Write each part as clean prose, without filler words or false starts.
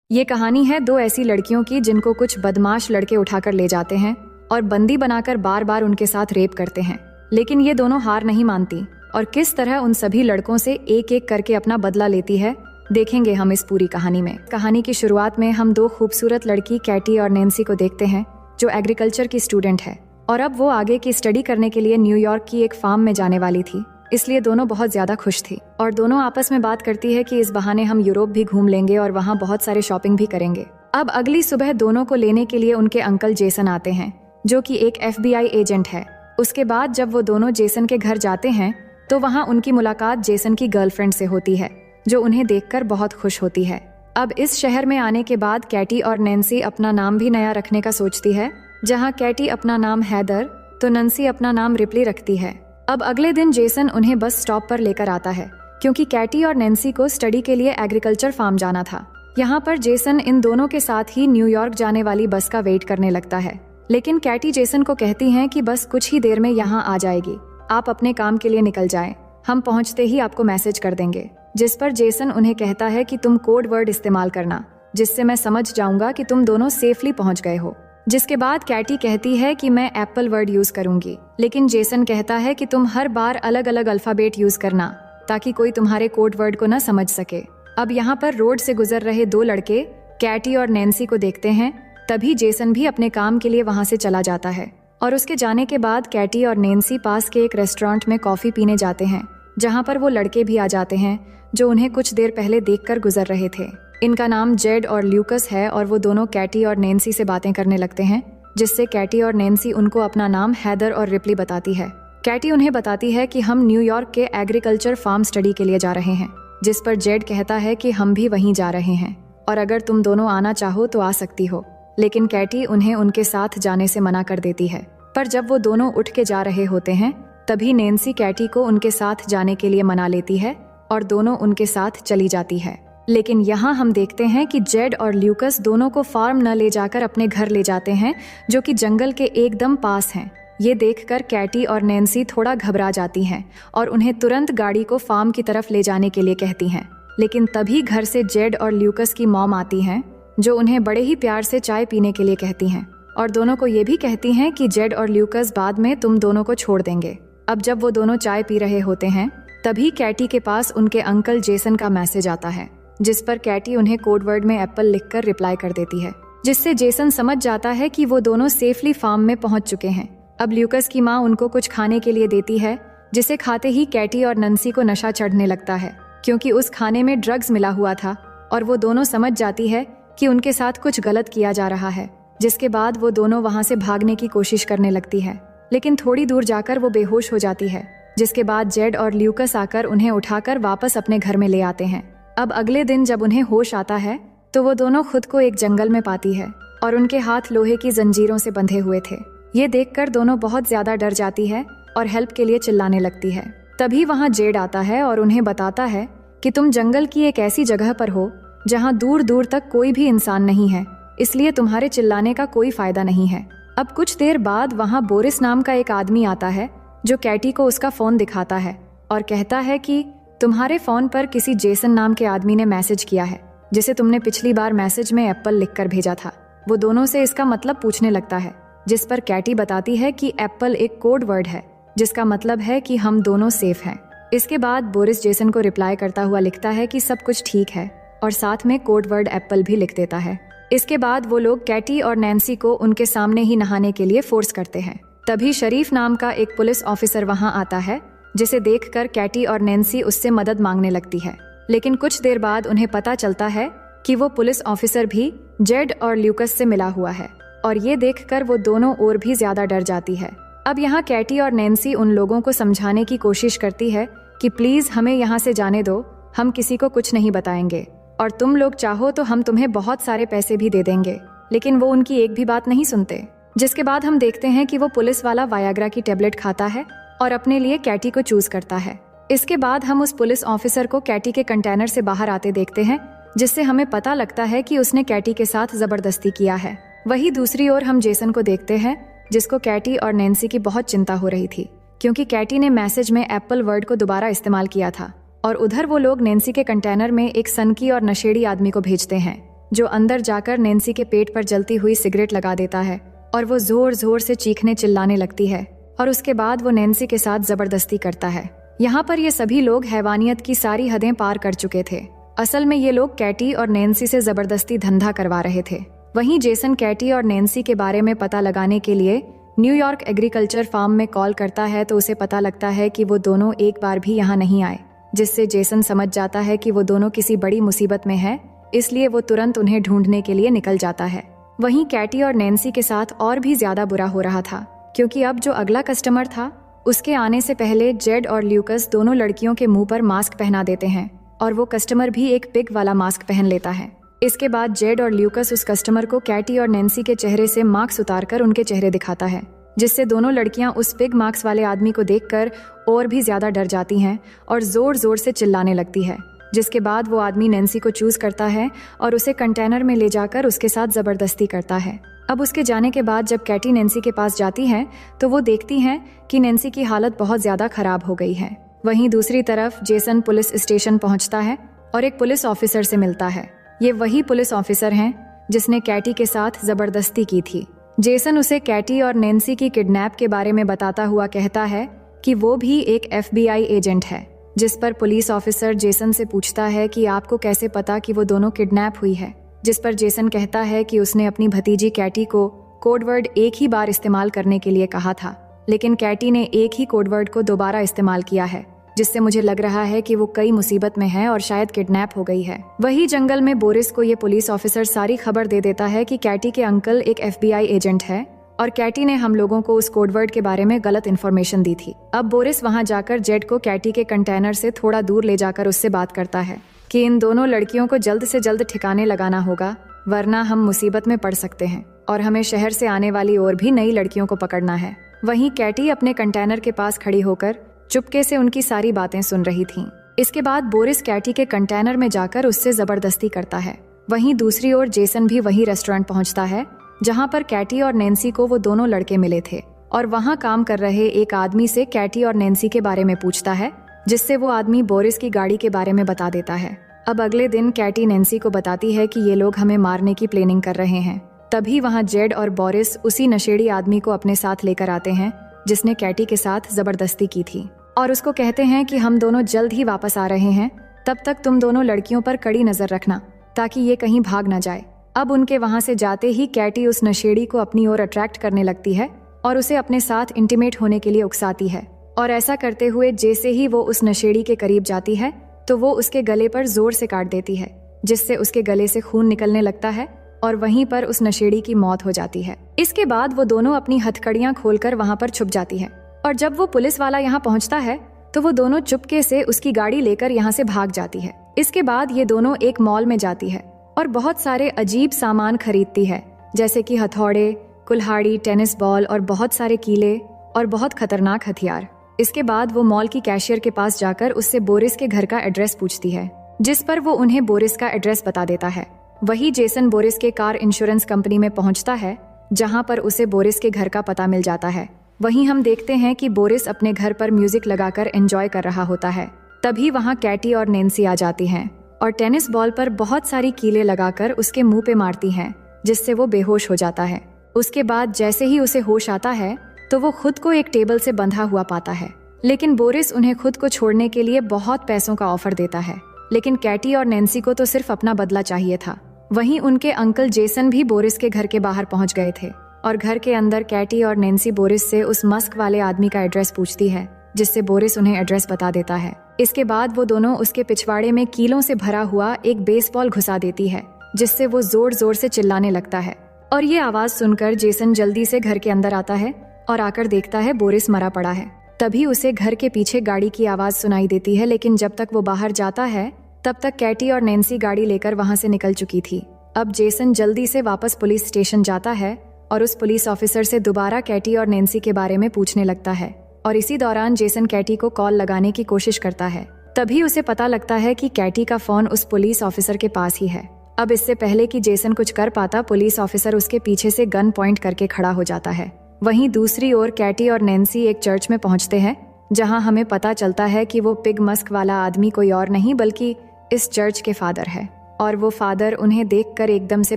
ये कहानी है दो ऐसी लड़कियों की जिनको कुछ बदमाश लड़के उठाकर ले जाते हैं और बंदी बनाकर बार बार उनके साथ रेप करते हैं। लेकिन ये दोनों हार नहीं मानती और किस तरह उन सभी लड़कों से एक एक करके अपना बदला लेती है, देखेंगे हम इस पूरी कहानी में। कहानी की शुरुआत में हम दो खूबसूरत लड़की कैटी और नैन्सी को देखते हैं जो एग्रीकल्चर की स्टूडेंट है और अब वो आगे की स्टडी करने के लिए न्यूयॉर्क की एक फार्म में जाने वाली थी, इसलिए दोनों बहुत ज्यादा खुश थी और दोनों आपस में बात करती है कि इस बहाने हम यूरोप भी घूम लेंगे और वहाँ बहुत सारे शॉपिंग भी करेंगे। अब अगली सुबह दोनों को लेने के लिए उनके अंकल जेसन आते हैं जो कि एक FBI एजेंट है। उसके बाद जब वो दोनों जेसन के घर जाते हैं तो वहाँ उनकी मुलाकात जेसन की गर्लफ्रेंड से होती है जो उन्हें देखकर बहुत खुश होती है। अब इस शहर में आने के बाद कैटी और नैन्सी अपना नाम भी नया रखने का सोचती है। जहाँ कैटी अपना नाम हैदर तो नैन्सी अपना नाम रिप्ली रखती है। अब अगले दिन जेसन उन्हें बस स्टॉप पर लेकर आता है क्योंकि कैटी और नैन्सी को स्टडी के लिए एग्रीकल्चर फार्म जाना था। यहाँ पर जेसन इन दोनों के साथ ही न्यूयॉर्क जाने वाली बस का वेट करने लगता है, लेकिन कैटी जेसन को कहती हैं कि बस कुछ ही देर में यहाँ आ जाएगी, आप अपने काम के लिए निकल जाएं, हम पहुँचते ही आपको मैसेज कर देंगे। जिस पर जेसन उन्हें कहता है कि तुम कोड वर्ड इस्तेमाल करना जिससे मैं समझ जाऊंगा कि तुम दोनों सेफली पहुँच गए हो। जिसके बाद कैटी कहती है कि मैं एप्पल वर्ड यूज करूंगी, लेकिन जेसन कहता है कि तुम हर बार अलग अलग अल्फाबेट यूज करना ताकि कोई तुम्हारे कोड वर्ड को न समझ सके। अब यहाँ पर रोड से गुजर रहे दो लड़के कैटी और नैन्सी को देखते हैं, तभी जेसन भी अपने काम के लिए वहाँ से चला जाता है और उसके जाने के बाद कैटी और नैन्सी पास के एक रेस्टोरेंट में कॉफी पीने जाते हैं जहाँ पर वो लड़के भी आ जाते हैं जो उन्हें कुछ देर पहले देखकर गुजर रहे थे। इनका नाम जेड और ल्यूकस है और वो दोनों कैटी और नैन्सी से बातें करने लगते हैं, जिससे कैटी और नैन्सी उनको अपना नाम हैदर और रिप्ली बताती है। कैटी उन्हें बताती है कि हम न्यूयॉर्क के एग्रीकल्चर फार्म स्टडी के लिए जा रहे हैं, जिस पर जेड कहता है कि हम भी वहीं जा रहे हैं और अगर तुम दोनों आना चाहो तो आ सकती हो, लेकिन कैटी उन्हें उनके साथ जाने से मना कर देती है। पर जब वो दोनों उठ के जा रहे होते हैं तभी नैन्सी कैटी को उनके साथ जाने के लिए मना लेती है और दोनों उनके साथ चली जाती है। लेकिन यहाँ हम देखते हैं कि जेड और ल्यूकस दोनों को फार्म न ले जाकर अपने घर ले जाते हैं जो कि जंगल के एकदम पास हैं। ये देखकर कैटी और नैन्सी थोड़ा घबरा जाती हैं और उन्हें तुरंत गाड़ी को फार्म की तरफ ले जाने के लिए कहती हैं। लेकिन तभी घर से जेड और ल्यूकस की मॉम आती हैं जो उन्हें बड़े ही प्यार से चाय पीने के लिए कहती हैं और दोनों को ये भी कहती हैं कि जेड और ल्यूकस बाद में तुम दोनों को छोड़ देंगे। अब जब वो दोनों चाय पी रहे होते हैं तभी कैटी के पास उनके अंकल जेसन का मैसेज आता है, जिस पर कैटी उन्हें कोड वर्ड में एप्पल लिखकर रिप्लाई कर देती है, जिससे जेसन समझ जाता है कि वो दोनों सेफली फार्म में पहुंच चुके हैं। अब ल्यूकस की माँ उनको कुछ खाने के लिए देती है, जिसे खाते ही कैटी और नैन्सी को नशा चढ़ने लगता है क्योंकि उस खाने में ड्रग्स मिला हुआ था और वो दोनों समझ जाती है कि उनके साथ कुछ गलत किया जा रहा है। जिसके बाद वो दोनों वहाँ से भागने की कोशिश करने लगती है, लेकिन थोड़ी दूर जाकर वो बेहोश हो जाती है। जिसके बाद जेड और ल्यूकस आकर उन्हें उठाकर वापस अपने घर में ले आते हैं। अब अगले दिन जब उन्हें होश आता है तो वो दोनों खुद को एक जंगल में पाती है और उनके हाथ लोहे की जंजीरों से बंधे हुए थे। ये देखकर दोनों बहुत ज्यादा डर जाती है और हेल्प के लिए चिल्लाने लगती है। तभी वहाँ जेड आता है और उन्हें बताता है कि तुम जंगल की एक ऐसी जगह पर हो जहाँ दूर दूर तक कोई भी इंसान नहीं है, इसलिए तुम्हारे चिल्लाने का कोई फायदा नहीं है। अब कुछ देर बाद वहाँ बोरिस नाम का एक आदमी आता है जो कैटी को उसका फोन दिखाता है और कहता है कि तुम्हारे फोन पर किसी जेसन नाम के आदमी ने मैसेज किया है जिसे तुमने पिछली बार मैसेज में एप्पल लिखकर भेजा था। वो दोनों से इसका मतलब पूछने लगता है, जिस पर कैटी बताती है कि एप्पल एक कोड वर्ड है जिसका मतलब है कि हम दोनों सेफ हैं। इसके बाद बोरिस जेसन को रिप्लाई करता हुआ लिखता है कि सब कुछ ठीक है और साथ में कोड वर्ड एप्पल भी लिख देता है। इसके बाद वो लोग कैटी और नैन्सी को उनके सामने ही नहाने के लिए फोर्स करते हैं। तभी शरीफ नाम का एक पुलिस ऑफिसर वहां आता है, जिसे देखकर कैटी और नैन्सी उससे मदद मांगने लगती है। लेकिन कुछ देर बाद उन्हें पता चलता है कि वो पुलिस ऑफिसर भी जेड और ल्यूकस से मिला हुआ है और ये देखकर वो दोनों और भी ज्यादा डर जाती है। अब यहाँ कैटी और नैन्सी उन लोगों को समझाने की कोशिश करती है कि प्लीज हमें यहाँ से जाने दो, हम किसी को कुछ नहीं बताएंगे और तुम लोग चाहो तो हम तुम्हें बहुत सारे पैसे भी दे देंगे। लेकिन वो उनकी एक भी बात नहीं सुनते। जिसके बाद हम देखते हैं कि वो पुलिस वाला वायाग्रा की टेबलेट खाता है और अपने लिए कैटी को चूज करता है। इसके बाद हम उस पुलिस ऑफिसर को कैटी के कंटेनर से बाहर आते देखते हैं, जिससे हमें पता लगता है कि उसने कैटी के साथ जबरदस्ती किया है। वहीं दूसरी ओर हम जेसन को देखते हैं, जिसको कैटी और नैन्सी की बहुत चिंता हो रही थी क्योंकि कैटी ने मैसेज में एप्पल वर्ड को दोबारा इस्तेमाल किया था और उधर वो लोग नैन्सी के कंटेनर में एक सनकी और नशेड़ी आदमी को भेजते हैं जो अंदर जाकर नैन्सी के पेट पर जलती हुई सिगरेट लगा देता है और वो जोर जोर से चीखने चिल्लाने लगती है और उसके बाद वो नैन्सी के साथ जबरदस्ती करता है। यहाँ पर ये सभी लोग हैवानियत की सारी हदें पार कर चुके थे। असल में ये लोग कैटी और नैन्सी से जबरदस्ती धंधा करवा रहे थे। वहीं जेसन कैटी और नैन्सी के बारे में पता लगाने के लिए न्यूयॉर्क एग्रीकल्चर फार्म में कॉल करता है तो उसे पता लगता है कि वो दोनों एक बार भी यहाँ नहीं आए, जिससे जेसन समझ जाता है कि वो दोनों किसी बड़ी मुसीबत में है, इसलिए वो तुरंत उन्हें ढूंढने के लिए निकल जाता है। वहीं कैटी और नैन्सी के साथ और भी ज्यादा बुरा हो रहा था, क्योंकि अब जो अगला कस्टमर था उसके आने से पहले जेड और ल्यूकस दोनों लड़कियों के मुंह पर मास्क पहना देते हैं और वो कस्टमर भी एक पिग वाला मास्क पहन लेता है। इसके बाद जेड और ल्यूकस उस कस्टमर को कैटी और नैन्सी के चेहरे से मास्क उतारकर उनके चेहरे दिखाता है, जिससे दोनों लड़कियां उस पिग मास्क वाले आदमी को देखकर और भी ज्यादा डर जाती हैं और जोर जोर से चिल्लाने लगती है। जिसके बाद वो आदमी नैन्सी को चूज करता है और उसे कंटेनर में ले जाकर उसके साथ जबरदस्ती करता है। अब उसके जाने के बाद जब कैटी नैन्सी के पास जाती है तो वो देखती हैं कि नैन्सी की हालत बहुत ज्यादा खराब हो गई है। वहीं दूसरी तरफ जेसन पुलिस स्टेशन पहुंचता है और एक पुलिस ऑफिसर से मिलता है। ये वही पुलिस ऑफिसर हैं जिसने कैटी के साथ जबरदस्ती की थी। जेसन उसे कैटी और नैन्सी की किडनैप के बारे में बताता हुआ कहता है कि वो भी एक FBI एजेंट है, जिस पर पुलिस ऑफिसर जेसन से पूछता है कि आपको कैसे पता कि वो दोनों किडनैप हुई है, जिस पर जेसन कहता है कि उसने अपनी भतीजी कैटी को कोडवर्ड एक ही बार इस्तेमाल करने के लिए कहा था, लेकिन कैटी ने एक ही कोडवर्ड को दोबारा इस्तेमाल किया है, जिससे मुझे लग रहा है कि वो कई मुसीबत में है और शायद किडनैप हो गई है। वही जंगल में बोरिस को ये पुलिस ऑफिसर सारी खबर दे देता है कि कैटी के अंकल एक FBI एजेंट है और कैटी ने हम लोगों को उस कोडवर्ड के बारे में गलत इन्फॉर्मेशन दी थी। अब बोरिस वहां जाकर जेड को कैटी के कंटेनर से थोड़ा दूर ले जाकर उससे बात करता है कि इन दोनों लड़कियों को जल्द से जल्द ठिकाने लगाना होगा, वरना हम मुसीबत में पड़ सकते हैं और हमें शहर से आने वाली और भी नई लड़कियों को पकड़ना है। वहीं कैटी अपने कंटेनर के पास खड़ी होकर चुपके से उनकी सारी बातें सुन रही थीं। इसके बाद बोरिस कैटी के कंटेनर में जाकर उससे जबरदस्ती करता है। वहीं दूसरी ओर जेसन भी वही रेस्टोरेंट पहुंचता है जहां पर कैटी और नैन्सी को वो दोनों लड़के मिले थे और वहां काम कर रहे एक आदमी से कैटी और नैन्सी के बारे में पूछता है, जिससे वो आदमी बोरिस की गाड़ी के बारे में बता देता है। अब अगले दिन कैटी नैन्सी को बताती है कि ये लोग हमें मारने की प्लानिंग कर रहे हैं। तभी वहां जेड और बोरिस उसी नशेड़ी आदमी को अपने साथ लेकर आते हैं जिसने कैटी के साथ जबरदस्ती की थी और उसको कहते हैं कि हम दोनों जल्द ही वापस आ रहे हैं, तब तक तुम दोनों लड़कियों पर कड़ी नजर रखना ताकि ये कहीं भाग ना जाए। अब उनके वहां से जाते ही कैटी उस नशेड़ी को अपनी ओर अट्रैक्ट करने लगती है और उसे अपने साथ इंटीमेट होने के लिए उकसाती है और ऐसा करते हुए जैसे ही वो उस नशेड़ी के करीब जाती है तो वो उसके गले पर जोर से काट देती है, जिससे उसके गले से खून निकलने लगता है और वहीं पर उस नशेड़ी की मौत हो जाती है। इसके बाद वो दोनों अपनी हथकड़ियां खोलकर वहां पर छुप जाती है और जब वो पुलिस वाला यहाँ पहुंचता है तो वो दोनों चुपके से उसकी गाड़ी लेकर यहाँ से भाग जाती है। इसके बाद ये दोनों एक मॉल में जाती है और बहुत सारे अजीब सामान खरीदती है, जैसे कि हथौड़े, कुल्हाड़ी, टेनिस बॉल और बहुत सारे कीले और बहुत खतरनाक हथियार। इसके बाद वो मॉल की कैशियर के पास जाकर उससे बोरिस के घर का एड्रेस पूछती है, जिस पर वो उन्हें बोरिस का एड्रेस बता देता है। वही जेसन बोरिस के कार इंश्योरेंस कंपनी में पहुंचता है जहां पर उसे बोरिस के घर का पता मिल जाता है। वहीं हम देखते हैं कि बोरिस अपने घर पर म्यूजिक लगाकर एंजॉय कर रहा होता है। तभी वहां कैटी और नैन्सी आ जाती हैं और टेनिस बॉल पर बहुत सारी कीलें लगाकर उसके मुंह पे मारती हैं, जिससे वो बेहोश हो जाता है। उसके बाद जैसे ही उसे होश आता है तो वो खुद को एक टेबल से बंधा हुआ पाता है, लेकिन बोरिस उन्हें खुद को छोड़ने के लिए बहुत पैसों का ऑफर देता है। लेकिन कैटी और नैन्सी को तो सिर्फ अपना बदला चाहिए था। वहीं उनके अंकल जेसन भी बोरिस के घर के बाहर पहुंच गए थे और घर के अंदर कैटी और नैन्सी बोरिस से उस मस्क वाले आदमी का एड्रेस पूछती है, जिससे बोरिस उन्हें एड्रेस बता देता है। इसके बाद वो दोनों उसके पिछवाड़े में कीलों से भरा हुआ एक बेसबॉल घुसा देती है, जिससे वो जोर जोर से चिल्लाने लगता है और ये आवाज सुनकर जेसन जल्दी से घर के अंदर आता है और आकर देखता है बोरिस मरा पड़ा है। तभी उसे घर के पीछे गाड़ी की आवाज सुनाई देती है, लेकिन जब तक वो बाहर जाता है तब तक कैटी और नैन्सी गाड़ी लेकर वहां से निकल चुकी थी। अब जेसन जल्दी से वापस पुलिस स्टेशन जाता है और उस पुलिस ऑफिसर से दोबारा कैटी और नैन्सी के बारे में पूछने लगता है और इसी दौरान जेसन कैटी को कॉल लगाने की कोशिश करता है। तभी उसे पता लगता है कि कैटी का फोन उस पुलिस ऑफिसर के पास ही है। अब इससे पहले कि जेसन कुछ कर पाता, पुलिस ऑफिसर उसके पीछे से गन पॉइंट करके खड़ा हो जाता है। वहीं दूसरी ओर कैटी और नैन्सी एक चर्च में पहुंचते हैं जहां हमें पता चलता है कि वो पिग मस्क वाला आदमी कोई और नहीं बल्कि इस चर्च के फादर है। और वो फादर उन्हें देखकर एकदम से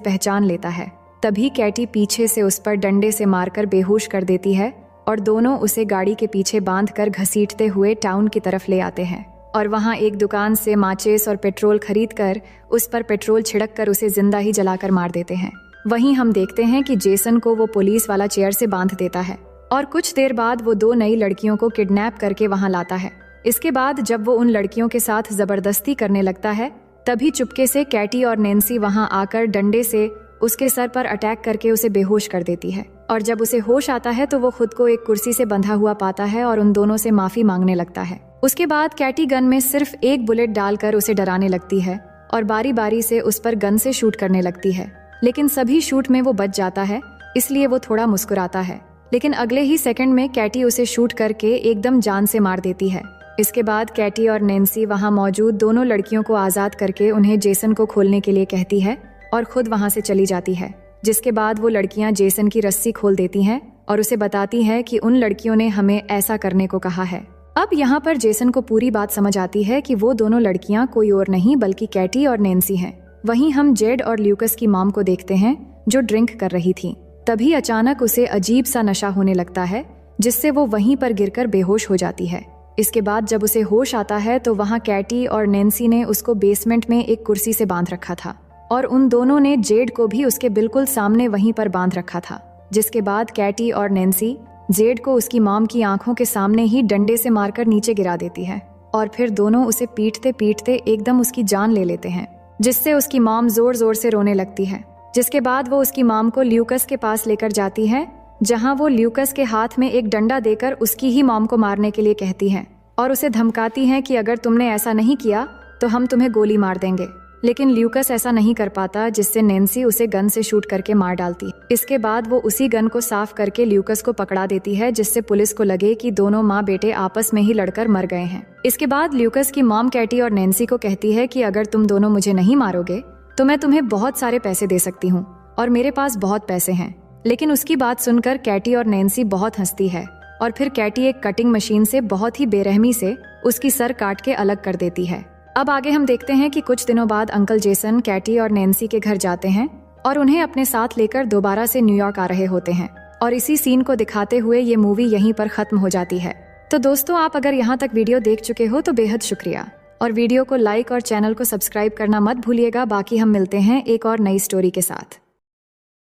पहचान लेता है। तभी कैटी पीछे से उस पर डंडे से मारकर बेहोश कर देती है और दोनों उसे गाड़ी के पीछे बांधकर घसीटते हुए टाउन की तरफ ले आते हैं और वहां एक दुकान से माचिस और पेट्रोल खरीद कर उस पर पेट्रोल छिड़क कर उसे जिंदा ही जलाकर मार देते हैं। वहीं हम देखते हैं कि जेसन को वो पुलिस वाला चेयर से बांध देता है और कुछ देर बाद वो 2 नई लड़कियों को किडनैप करके वहां लाता है। इसके बाद जब वो उन लड़कियों के साथ जबरदस्ती करने लगता है तभी चुपके से कैटी और नैन्सी वहां आकर डंडे से उसके सर पर अटैक करके उसे बेहोश कर देती है और जब उसे होश आता है तो वो खुद को एक कुर्सी से बंधा हुआ पाता है और उन दोनों से माफी मांगने लगता है। उसके बाद कैटी गन में सिर्फ एक बुलेट डालकर उसे डराने लगती है और बारी बारी से उस पर गन से शूट करने लगती है, लेकिन सभी शूट में वो बच जाता है, इसलिए वो थोड़ा मुस्कुराता है। लेकिन अगले ही सेकंड में कैटी उसे शूट करके एकदम जान से मार देती है। इसके बाद कैटी और नैन्सी वहां मौजूद दोनों लड़कियों को आजाद करके उन्हें जेसन को खोलने के लिए कहती है और खुद वहां से चली जाती है। जिसके बाद वो लड़कियां जेसन की रस्सी खोल देती हैं और उसे बताती हैं कि उन लड़कियों ने हमें ऐसा करने को कहा है। अब यहाँ पर जेसन को पूरी बात समझ आती है कि वो दोनों लड़कियां कोई और नहीं बल्कि कैटी और नैन्सी हैं। वहीं हम जेड और ल्यूकस की मॉम को देखते हैं जो ड्रिंक कर रही थी। तभी अचानक उसे अजीब सा नशा होने लगता है जिससे वो वहीं पर गिरकर बेहोश हो जाती है। इसके बाद जब उसे होश आता है तो वहाँ कैटी और नैन्सी ने उसको बेसमेंट में एक कुर्सी से बांध रखा था और उन दोनों ने जेड को भी उसके बिल्कुल सामने वहीं पर बांध रखा था। जिसके बाद कैटी और नैन्सी जेड को उसकी मॉम की आंखों के सामने ही डंडे से मारकर नीचे गिरा देती है और फिर दोनों उसे पीटते पीटते एकदम उसकी जान ले लेते हैं, जिससे उसकी मॉम जोर जोर से रोने लगती है। जिसके बाद वो उसकी मॉम को ल्यूकस के पास लेकर जाती है, जहां वो ल्यूकस के हाथ में एक डंडा देकर उसकी ही मॉम को मारने के लिए कहती हैं और उसे धमकाती हैं कि अगर तुमने ऐसा नहीं किया तो हम तुम्हें गोली मार देंगे। लेकिन ल्यूकस ऐसा नहीं कर पाता, जिससे नैन्सी उसे गन से शूट करके मार डालती। इसके बाद वो उसी गन को साफ करके ल्यूकस को पकड़ा देती है, जिससे पुलिस को लगे कि दोनों माँ बेटे आपस में ही लड़कर मर गए हैं। इसके बाद ल्यूकस की मॉम कैटी और नैन्सी को कहती है कि अगर तुम दोनों मुझे नहीं मारोगे तो मैं तुम्हें बहुत सारे पैसे दे सकती हूँ और मेरे पास बहुत पैसे हैं। लेकिन उसकी बात सुनकर कैटी और नैन्सी बहुत हंसती है और फिर कैटी एक कटिंग मशीन से बहुत ही बेरहमी से उसकी सर काट के अलग कर देती है। अब आगे हम देखते हैं कि कुछ दिनों बाद अंकल जेसन कैटी और नैन्सी के घर जाते हैं और उन्हें अपने साथ लेकर दोबारा से न्यूयॉर्क आ रहे होते हैं और इसी सीन को दिखाते हुए ये मूवी यहीं पर खत्म हो जाती है। तो दोस्तों, आप अगर यहाँ तक वीडियो देख चुके हो तो बेहद शुक्रिया और वीडियो को लाइक और चैनल को सब्सक्राइब करना मत भूलिएगा। बाकी हम मिलते हैं एक और नई स्टोरी के साथ।